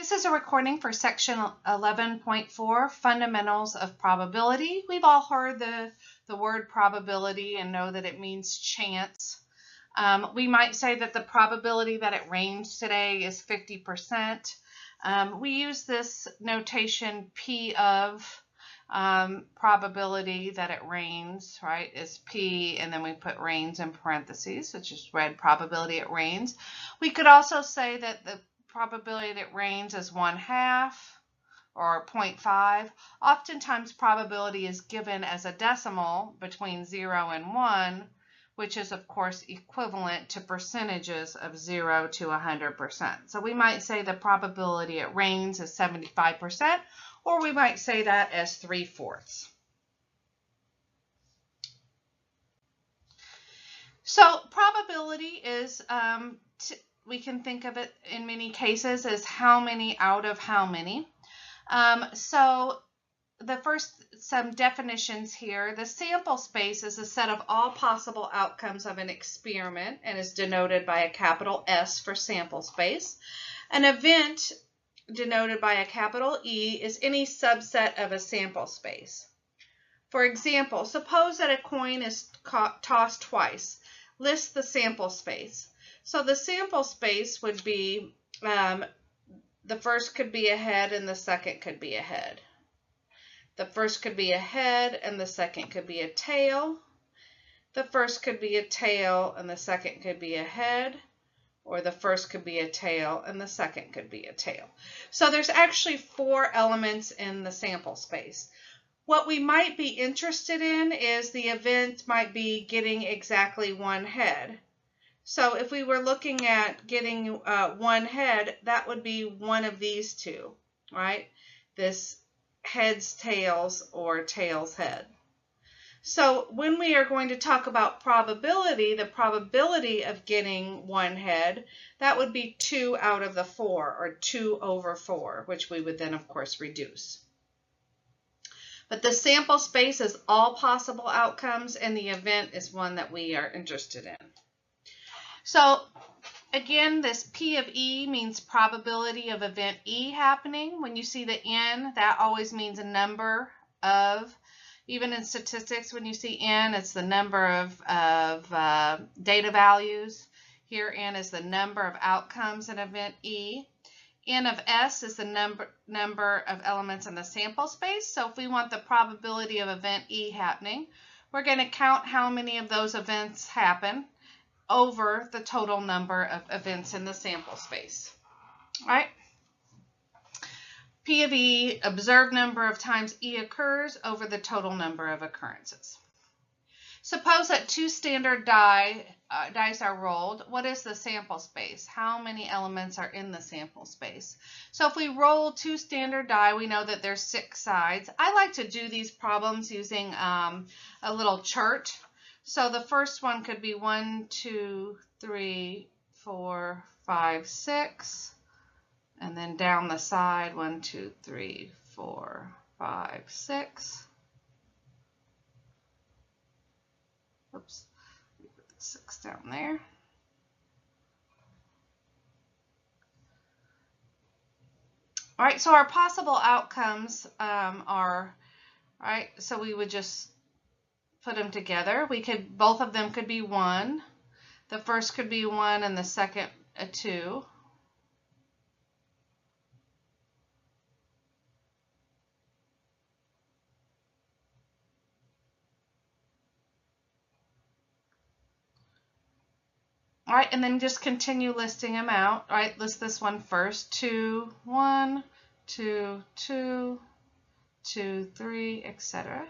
This is a recording for section 11.4, Fundamentals of Probability. We've all heard the word probability and know that it means chance. We might say that the probability that it rains today is 50%. We use this notation P of probability that it rains, right, is P, and then we put rains in parentheses, which is read probability it rains. We could also say that the probability that it rains is 1/2 or 0.5. Oftentimes probability is given as a decimal between 0 and 1, which is of course equivalent to percentages of 0 to 100%. So we might say the probability it rains is 75%, or we might say that as 3/4. So probability is, we can think of it in many cases as how many out of how many. So the first, some definitions here. The sample space is a set of all possible outcomes of an experiment and is denoted by a capital S for sample space. An event, denoted by a capital E, is any subset of a sample space. For example, suppose that a coin is tossed twice. List the sample space. So the sample space would be, the first could be a head and the second could be a head. The first could be a head and the second could be a tail. The first could be a tail and the second could be a head. Or the first could be a tail and the second could be a tail. So there's actually 4 elements in the sample space. What we might be interested in is the event might be getting exactly 1 head. So if we were looking at getting 1 head, that would be one of these two, right? This heads, tails, or tails, head. So when we are going to talk about probability, the probability of getting 1 head, that would be 2 out of the 4, or 2 over 4, which we would then, of course, reduce. But the sample space is all possible outcomes, and the event is one that we are interested in. So again, this P of E means probability of event E happening. When you see the N, that always means a number of. Even in statistics, when you see N, it's the number of data values. Here, N is the number of outcomes in event E. N of S is the number of elements in the sample space. So if we want the probability of event E happening, we're going to count how many of those events happen over the total number of events in the sample space. All right? P of E, observed number of times E occurs over the total number of occurrences. Suppose that 2 standard dice are rolled. What is the sample space? How many elements are in the sample space? So if we roll 2 standard die, we know that there's 6 sides. I like to do these problems using a little chart. So the first one could be 1, 2, 3, 4, 5, 6. And then down the side, 1, 2, 3, 4, 5, 6. Oops, let me put the 6 down there. All right, so our possible outcomes are, all right, so we would just put them together. Both of them could be 1. The first could be 1 and the second a 2. All right, and then just continue listing them out. All right, list this one first. 2, 1, 2, 2, 2, 3, etc.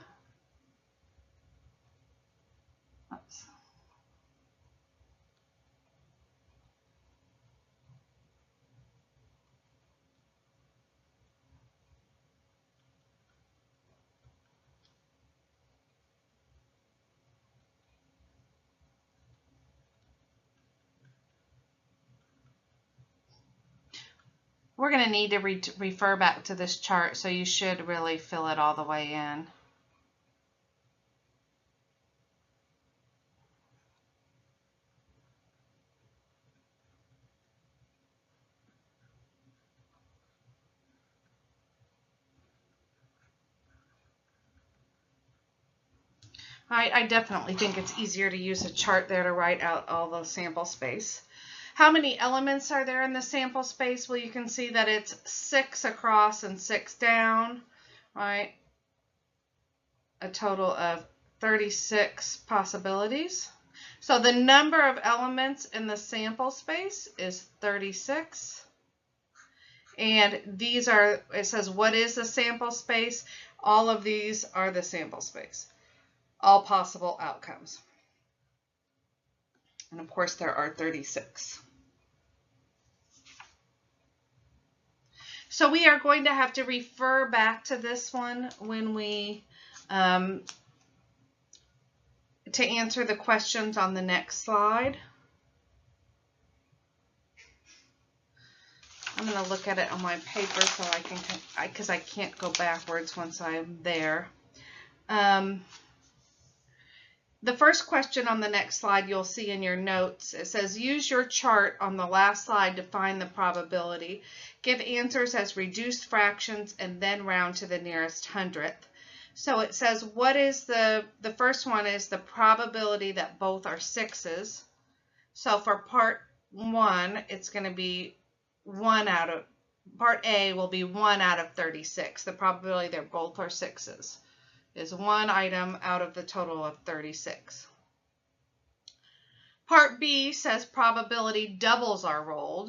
Oops. We're going to need to refer back to this chart, so you should really fill it all the way in. I definitely think it's easier to use a chart there to write out all the sample space. How many elements are there in the sample space? Well, you can see that it's 6 across and 6 down, right? A total of 36 possibilities. So the number of elements in the sample space is 36. And these are, it says, what is the sample space? All of these are the sample space. All possible outcomes. And of course, there are 36. So we are going to have to refer back to this one when we, to answer the questions on the next slide. I'm going to look at it on my paper so I can, because I can't go backwards once I'm there. The first question on the next slide you'll see in your notes. It says, use your chart on the last slide to find the probability. Give answers as reduced fractions and then round to the nearest hundredth. So it says, what is the first one is the probability that both are 6s. So for part 1, it's going to be part A will be 1 out of 36. The probability they're both are 6s is one item out of the total of 36. Part B says probability doubles are rolled.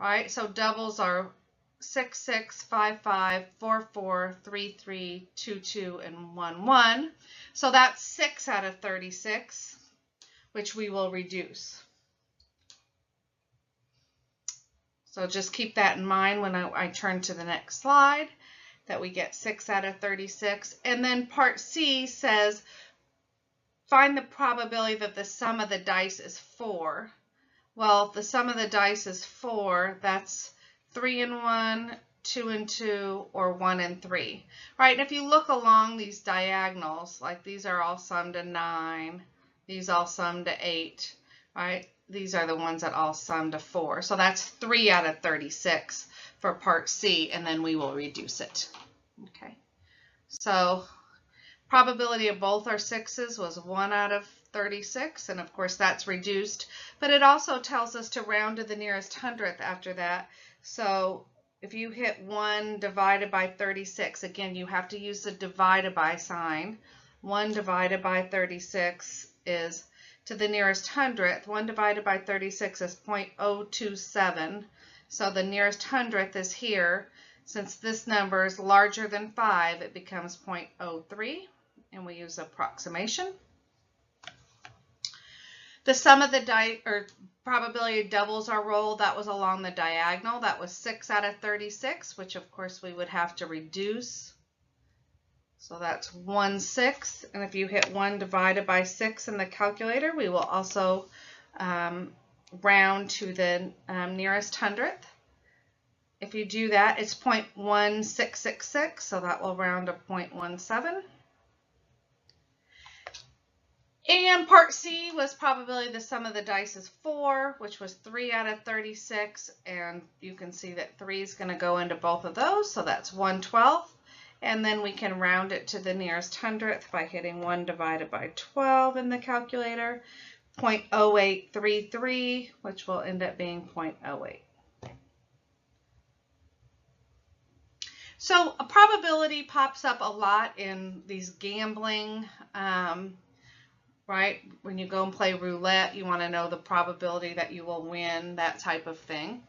All right, so doubles are 6, 6, 5, 5, 4, 4, 3, 3, 2, 2, and 1, 1. So that's 6 out of 36, which we will reduce. So just keep that in mind when I turn to the next slide, that we get 6 out of 36. And then part C says, find the probability that the sum of the dice is 4. Well, if the sum of the dice is 4, that's 3 and 1, 2 and 2, or 1 and 3. Right? And if you look along these diagonals, like these are all summed to 9, these all sum to 8, right? These are the ones that all sum to 4. So that's 3 out of 36 for part C, and then we will reduce it. Okay. So probability of both are 6s was 1 out of 36, and of course that's reduced, but it also tells us to round to the nearest hundredth after that. So if you hit 1 divided by 36, again, you have to use the divided by sign. 1 divided by 36 is to the nearest hundredth. 1 divided by 36 is 0.027. So the nearest hundredth is here. Since this number is larger than 5, it becomes 0.03, and we use approximation. The sum of the dice, or probability of doubles are rolled, that was along the diagonal. That was 6 out of 36, which of course we would have to reduce. So that's 1/6, and if you hit 1 divided by 6 in the calculator, we will also round to the nearest hundredth. If you do that, it's 0.1666, so that will round to 0.17. And part C was probability the sum of the dice is 4, which was 3 out of 36, and you can see that 3 is going to go into both of those, so that's 1/12. And then we can round it to the nearest hundredth by hitting 1 divided by 12 in the calculator, 0.0833, which will end up being 0.08. So a probability pops up a lot in these gambling, right? When you go and play roulette, you want to know the probability that you will win, that type of thing.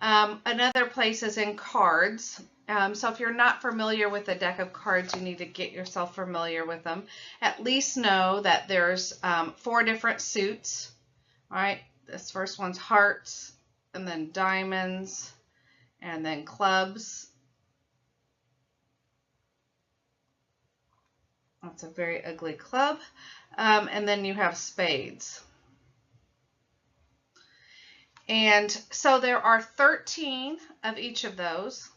Another place is in cards. So if you're not familiar with a deck of cards, you need to get yourself familiar with them. At least know that there's 4 different suits. All right, this first one's hearts, and then diamonds, and then clubs. That's a very ugly club. And then you have spades. And so there are 13 of each of those.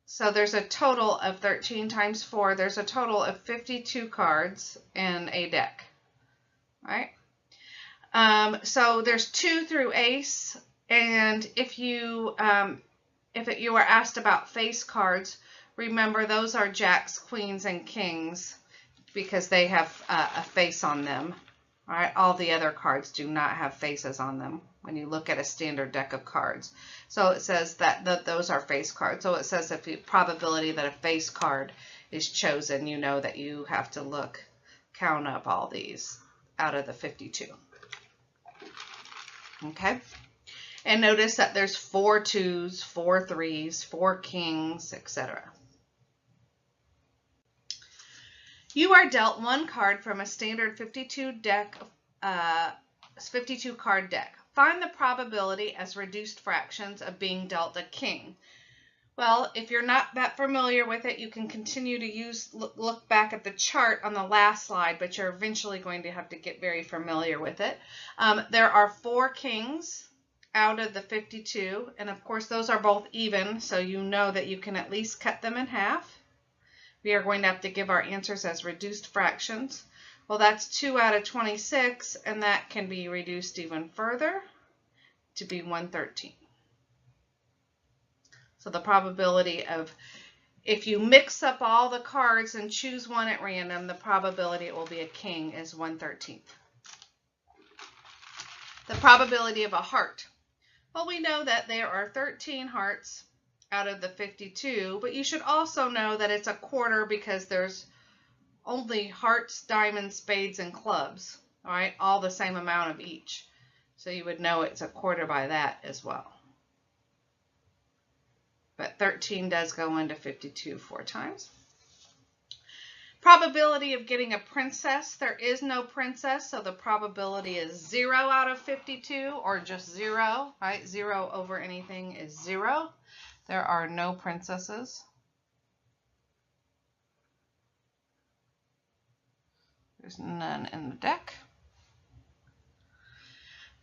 So there's a total of 13 times 4. There's a total of 52 cards in a deck. Right? So there's 2 through ace. And if you were asked about face cards, remember those are jacks, queens, and kings. because they have a face on them. All right, all the other cards do not have faces on them when you look at a standard deck of cards. So it says that those are face cards. So it says if the probability that a face card is chosen, you know that you have to count up all these out of the 52. Okay, and notice that there's 4 2s, 4 3s, 4 kings, etc. You are dealt one card from a standard 52 card deck. Find the probability as reduced fractions of being dealt a king. Well, if you're not that familiar with it, you can continue to look back at the chart on the last slide, but you're eventually going to have to get very familiar with it. There are 4 kings out of the 52, and of course those are both even, so you know that you can at least cut them in half. We are going to have to give our answers as reduced fractions. Well, that's 2 out of 26, and that can be reduced even further to be 1/13. So the probability of, if you mix up all the cards and choose one at random, the probability it will be a king is 1/13. The probability of a heart. Well, we know that there are 13 hearts out of the 52, but you should also know that it's a quarter because there's only hearts, diamonds, spades, and clubs, all right, all the same amount of each. So you would know it's a quarter by that as well. But 13 does go into 52 4 times. Probability of getting a princess. There is no princess, so the probability is 0 out of 52, or just 0, right? 0 over anything is 0. There are no princesses. There's none in the deck.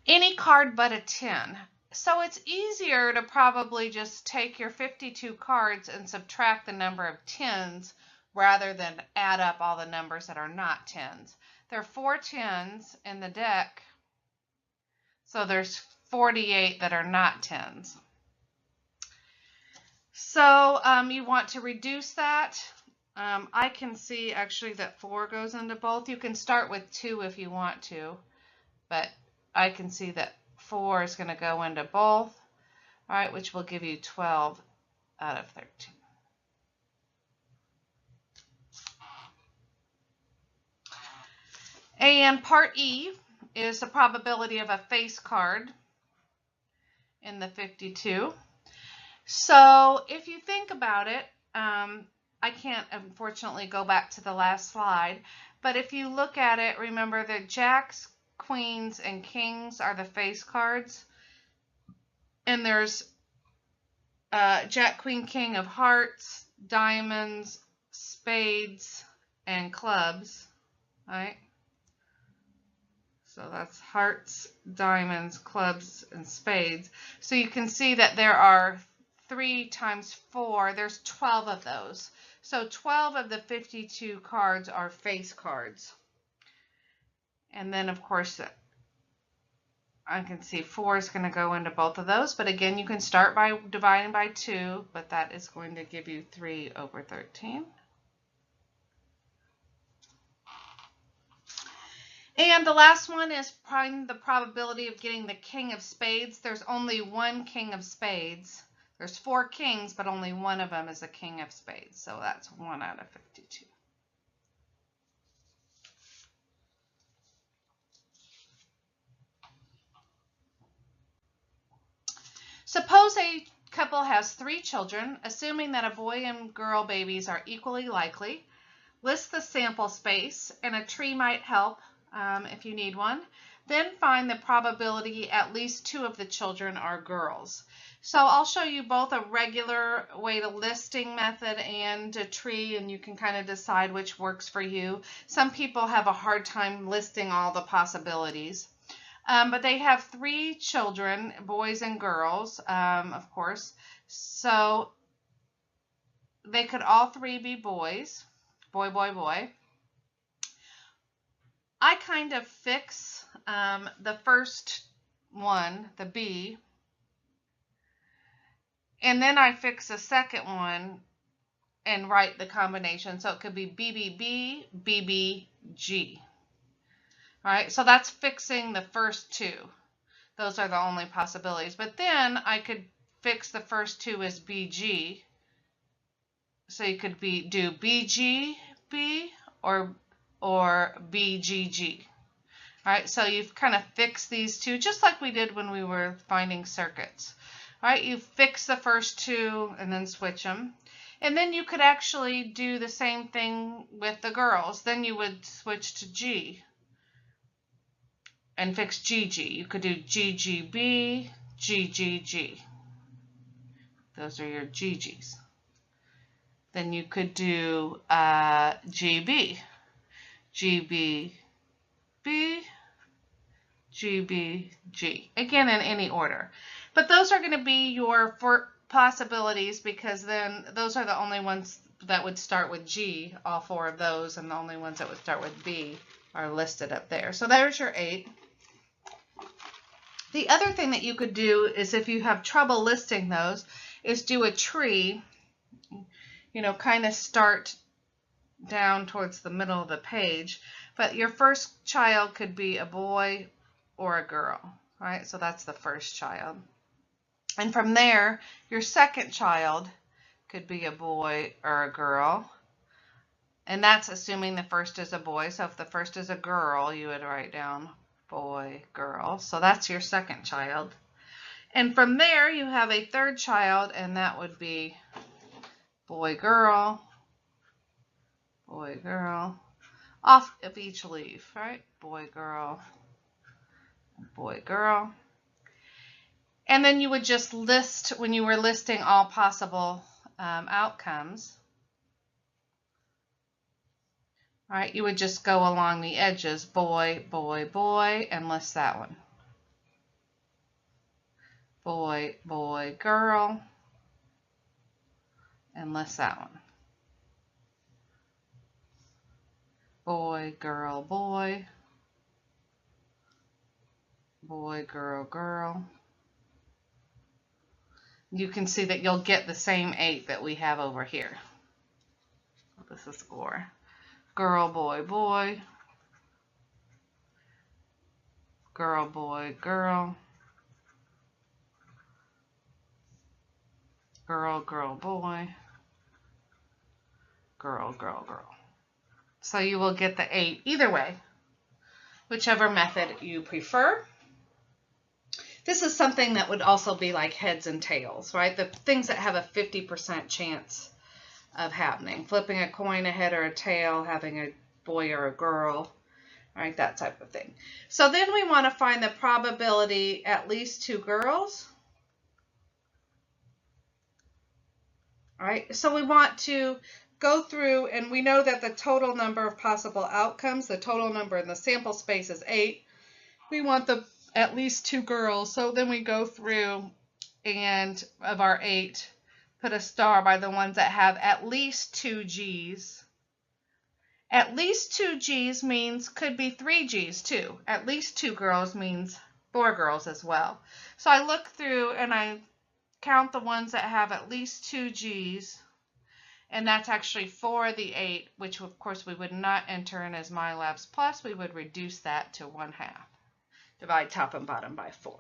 Any card but a 10. So it's easier to probably just take your 52 cards and subtract the number of 10s rather than add up all the numbers that are not 10s. There are 4 10s in the deck, so there's 48 that are not 10s. So you want to reduce that. I can see actually that 4 goes into both. You can start with 2 if you want to, but I can see that 4 is going to go into both, all right, which will give you 12 out of 13. And part E is the probability of a face card in the 52. So if you think about it, I can't unfortunately go back to the last slide, but if you look at it, remember that jacks, queens, and kings are the face cards. And there's jack, queen, king of hearts, diamonds, spades, and clubs, right? So that's hearts, diamonds, clubs, and spades. So you can see that there are 3 times 4, there's 12 of those. So 12 of the 52 cards are face cards. And then, of course, I can see 4 is going to go into both of those. But again, you can start by dividing by 2, but that is going to give you 3 over 13. And the last one is the probability of getting the king of spades. There's only 1 king of spades. There's 4 kings, but only one of them is a king of spades. So that's 1 out of 52. Suppose a couple has 3 children, assuming that a boy and girl babies are equally likely. List the sample space, and a tree might help if you need one. Then find the probability at least 2 of the children are girls. So I'll show you both a regular way to listing method and a tree, and you can kind of decide which works for you. Some people have a hard time listing all the possibilities. But they have 3 children, boys and girls, of course. So they could all 3 be boys, boy, boy, boy. I kind of fix the first one, the B, and then I fix the second one, and write the combination. So it could be BBB, BBG. All right, so that's fixing the first two. Those are the only possibilities. But then I could fix the first two as BG. So you could do BGB or BGG. All right, so you've kind of fixed these two just like we did when we were finding circuits. All right, you fix the first two and then switch them. And then you could actually do the same thing with the girls. Then you would switch to G and fix GG. You could do GGB, GGG. Those are your GGs. Then you could do GB, GBB, GBG. Again, in any order. But those are going to be your possibilities, because then those are the only ones that would start with G, all four of those, and the only ones that would start with B are listed up there. So there's your 8. The other thing that you could do is, if you have trouble listing those, is do a tree, you know, kind of start down towards the middle of the page. But your first child could be a boy or a girl, right? So that's the first child. And from there, your second child could be a boy or a girl. And that's assuming the first is a boy. So if the first is a girl, you would write down boy, girl. So that's your second child. And from there, you have a third child, and that would be boy, girl, off of each leaf, right? Boy, girl, boy, girl. And then you would just list, when you were listing all possible outcomes, all right, you would just go along the edges, boy, boy, boy, and list that one. Boy, boy, girl, and list that one. Boy, girl, boy, boy, girl, girl. You can see that you'll get the same 8 that we have over here. This is OR. Girl, boy, boy. Girl, boy, girl. Girl, girl, boy. Girl, girl, girl. So you will get the 8 either way, whichever method you prefer. This is something that would also be like heads and tails, right? The things that have a 50% chance of happening. Flipping a coin, a head or a tail, having a boy or a girl, right? That type of thing. So then we want to find the probability at least 2 girls. All right, so we want to go through, and we know that the total number of possible outcomes, the total number in the sample space is 8. We want the at least 2 girls. So then we go through and of our 8, put a star by the ones that have at least 2 G's. At least 2 G's means could be 3 G's too. At least 2 girls means 4 girls as well. So I look through and I count the ones that have at least 2 G's, and that's actually 4 of the 8, which of course we would not enter in as MyLabs Plus. We would reduce that to 1/2. Divide top and bottom by 4.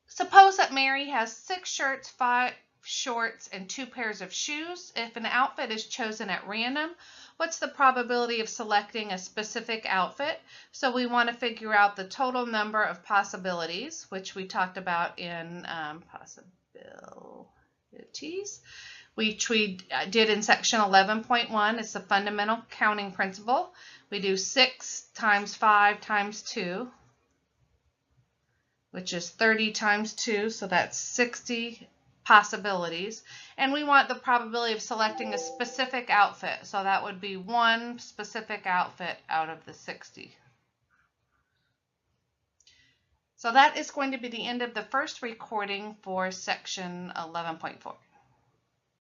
Suppose that Mary has 6 shirts, 5 shorts, and 2 pairs of shoes. If an outfit is chosen at random, what's the probability of selecting a specific outfit? So we want to figure out the total number of possibilities, which we talked about in possibilities, which we did in section 11.1. It's the fundamental counting principle. We do 6 times 5 times 2, which is 30 times 2, so that's 60 possibilities. And we want the probability of selecting a specific outfit, so that would be 1 specific outfit out of the 60. So that is going to be the end of the first recording for section 11.4.